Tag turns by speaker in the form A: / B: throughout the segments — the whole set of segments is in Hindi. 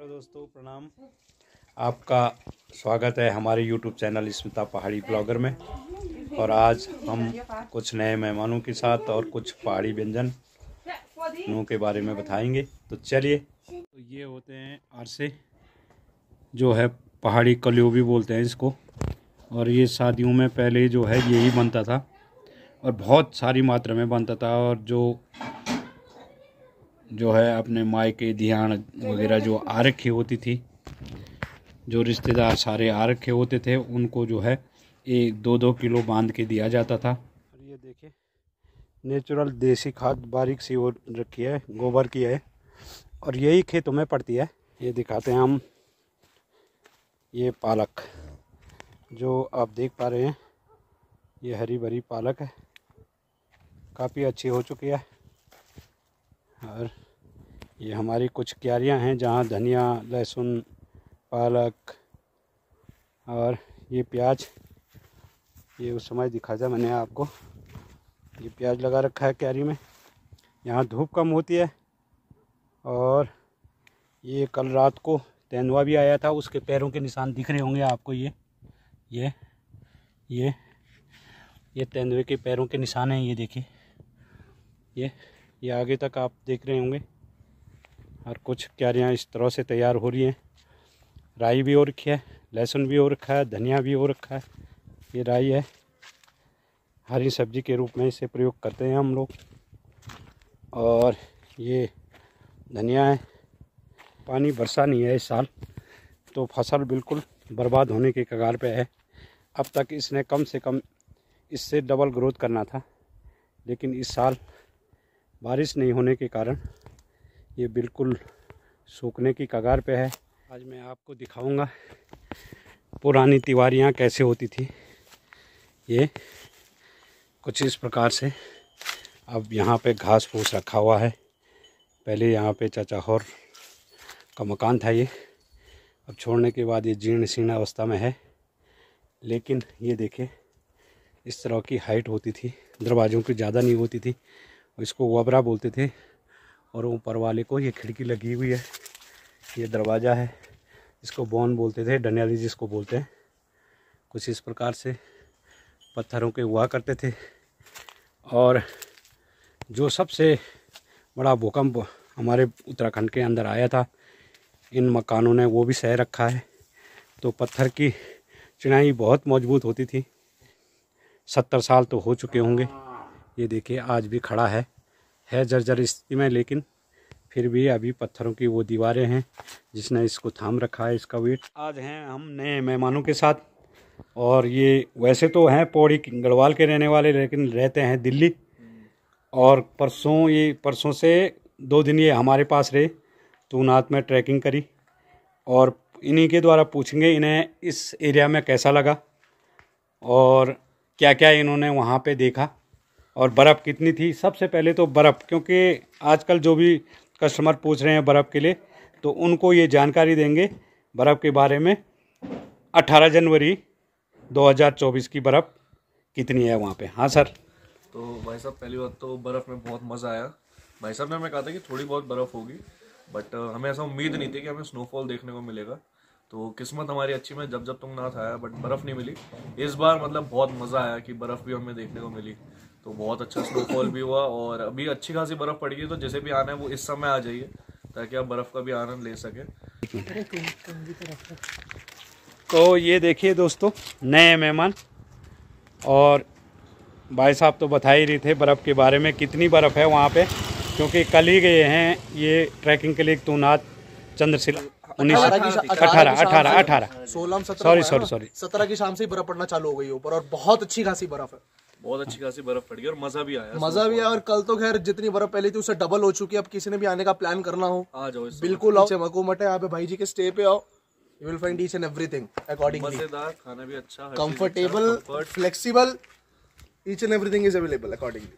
A: हेलो दोस्तों, प्रणाम। आपका स्वागत है हमारे YouTube चैनल स्मिता पहाड़ी ब्लॉगर में। और आज हम कुछ नए मेहमानों के साथ और कुछ पहाड़ी व्यंजनों के बारे में बताएंगे। तो चलिए। तो ये होते हैं अरसे, जो है पहाड़ी कलियो भी बोलते हैं इसको। और ये शादियों में पहले जो है यही बनता था और बहुत सारी मात्रा में बनता था। और जो है अपने मायके ध्यान वगैरह जो आ रखी होती थी, जो रिश्तेदार सारे आ रखे होते थे, उनको जो है 1-2 किलो बांध के दिया जाता था। और ये देखिए, नेचुरल देसी खाद बारीक सी हो रखी है, गोबर की है और यही खेतों में पड़ती है। ये दिखाते हैं हम। ये पालक जो आप देख पा रहे हैं, ये हरी भरी पालक है, काफ़ी अच्छी हो चुकी है। और ये हमारी कुछ क्यारियां हैं जहां धनिया, लहसुन, पालक और ये प्याज, ये उस समय दिखा था मैंने आपको। ये प्याज लगा रखा है क्यारी में। यहाँ धूप कम होती है। और ये कल रात को तेंदुआ भी आया था, उसके पैरों के निशान दिख रहे होंगे आपको। ये तेंदुए के पैरों के निशान हैं। ये देखिए, ये आगे तक आप देख रहे होंगे। और कुछ क्यारियाँ इस तरह से तैयार हो रही हैं। राई भी हो रखी है, लहसुन भी हो रखा है, धनिया भी हो रखा है। ये राई है, हरी सब्जी के रूप में इसे प्रयोग करते हैं हम लोग। और ये धनिया है। पानी बरसा नहीं है इस साल, तो फसल बिल्कुल बर्बाद होने के कगार पे है। अब तक इसने कम से कम इससे डबल ग्रोथ करना था, लेकिन इस साल बारिश नहीं होने के कारण ये बिल्कुल सूखने की कगार पे है। आज मैं आपको दिखाऊंगा पुरानी तिवारियाँ कैसे होती थी। ये कुछ इस प्रकार से। अब यहाँ पे घास फूस रखा हुआ है। पहले यहाँ पे चाचा और का मकान था ये। अब छोड़ने के बाद ये जीर्ण शीर्ण अवस्था में है। लेकिन ये देखिए, इस तरह की हाइट होती थी, दरवाज़ों की ज़्यादा नहीं होती थी। इसको वबरा बोलते थे। और ऊपर वाले को ये खिड़की लगी हुई है, ये दरवाज़ा है। इसको बॉन बोलते थे, डनियाली जिसको बोलते हैं। कुछ इस प्रकार से पत्थरों के हुआ करते थे। और जो सबसे बड़ा भूकंप हमारे उत्तराखंड के अंदर आया था, इन मकानों ने वो भी सह रखा है। तो पत्थर की चिनाई बहुत मजबूत होती थी। 70 साल तो हो चुके होंगे। ये देखिए, आज भी खड़ा है जर्जर स्थिति में, लेकिन फिर भी अभी पत्थरों की वो दीवारें हैं जिसने इसको थाम रखा है, इसका वेट। आज हैं हम नए मेहमानों के साथ। और ये वैसे तो हैं पौड़ी गढ़वाल के रहने वाले, लेकिन रहते हैं दिल्ली। और परसों से 2 दिन ये हमारे पास रहे, तूनात में ट्रैकिंग करी। और इन्हीं के द्वारा पूछेंगे इन्हें इस एरिया में कैसा लगा और क्या क्या इन्होंने वहाँ पे देखा और बर्फ़ कितनी थी। सबसे पहले तो बर्फ़, क्योंकि आजकल जो भी कस्टमर पूछ रहे हैं बर्फ़ के लिए, तो उनको ये जानकारी देंगे बर्फ़ के बारे में। 18 जनवरी 2024 की बर्फ़ कितनी है वहाँ पे। हाँ सर।
B: तो भाई साहब, पहली बात तो बर्फ़ में बहुत मज़ा आया। भाई साहब ने हमें कहा था कि थोड़ी बहुत बर्फ़ होगी, बट हमें ऐसा उम्मीद नहीं थी कि हमें स्नोफॉल देखने को मिलेगा। तो किस्मत हमारी अच्छी में जब तुंगनाथ आया, बट बर्फ़ नहीं मिली इस बार। मतलब बहुत मज़ा आया कि बर्फ़ भी हमें देखने को मिली। तो बहुत अच्छा स्नोफॉल भी हुआ और अभी अच्छी खासी बर्फ़ पड़ गई। तो जैसे भी आना है वो इस समय आ जाइए, ताकि आप बर्फ़ का भी आनंद ले सकें।
A: तो ये देखिए दोस्तों, नए मेहमान। और भाई साहब तो बता ही रहे थे बर्फ़ के बारे में, कितनी बर्फ़ है वहाँ पे, क्योंकि कल ही गए हैं ये ट्रैकिंग के लिए तूनाथ चंद्रशिला।
C: 17 की शाम से ही बर्फ पड़ना चालू हो गई ऊपर, और बहुत अच्छी खासी बर्फ है।
B: बहुत अच्छी खासी बर्फ पड़ गई और मजा भी आया।
C: और कल तो खैर जितनी बर्फ पहले थी उससे डबल हो चुकी है। अब किसी ने भी आने का प्लान करना हो,
B: आ जाओ,
C: बिल्कुल आओ। मकोमट है यहाँ पे, भाई जी के स्टे पे आओ। You will find each and everything accordingly.
B: मजेदार खाना भी अच्छा,
C: comfortable, flexible, each and everything is available accordingly.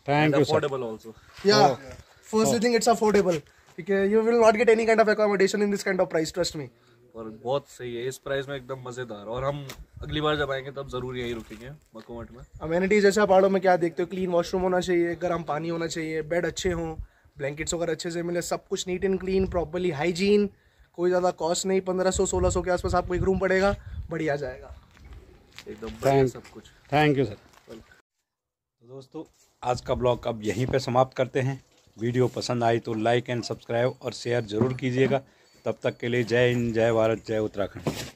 A: Thank you sir.
B: Affordable also.
C: Yeah first thing, it's affordable. You will not get any kind of accommodation in this kind of price, trust me.
B: और बहुत सही है इस प्राइस में, एकदम मजेदार। और हम अगली बार जब आएंगे तब जरूर यही रुकेंगे मकोमट में।
C: अमेनिटीज जैसे पहाड़ों में क्या देखते हो, क्लीन वॉशरूम होना चाहिए, गर्म पानी होना चाहिए, बेड अच्छे हों, ब्लैंकेट्स वगैरह अच्छे से मिले, सब कुछ neat and clean, properly hygiene, कोई ज़्यादा कॉस्ट नहीं, 1500-1600 के आसपास आपको एक रूम पड़ेगा, बढ़िया जाएगा।
B: एकदम बढ़िया सब कुछ।
A: Thank you sir. तो दोस्तों आज का ब्लॉग अब यहीं पे समाप्त करते हैं। वीडियो पसंद आई तो लाइक एंड सब्सक्राइब और शेयर ज़रूर कीजिएगा। तब तक के लिए जय हिंद, जय भारत, जय उत्तराखंड।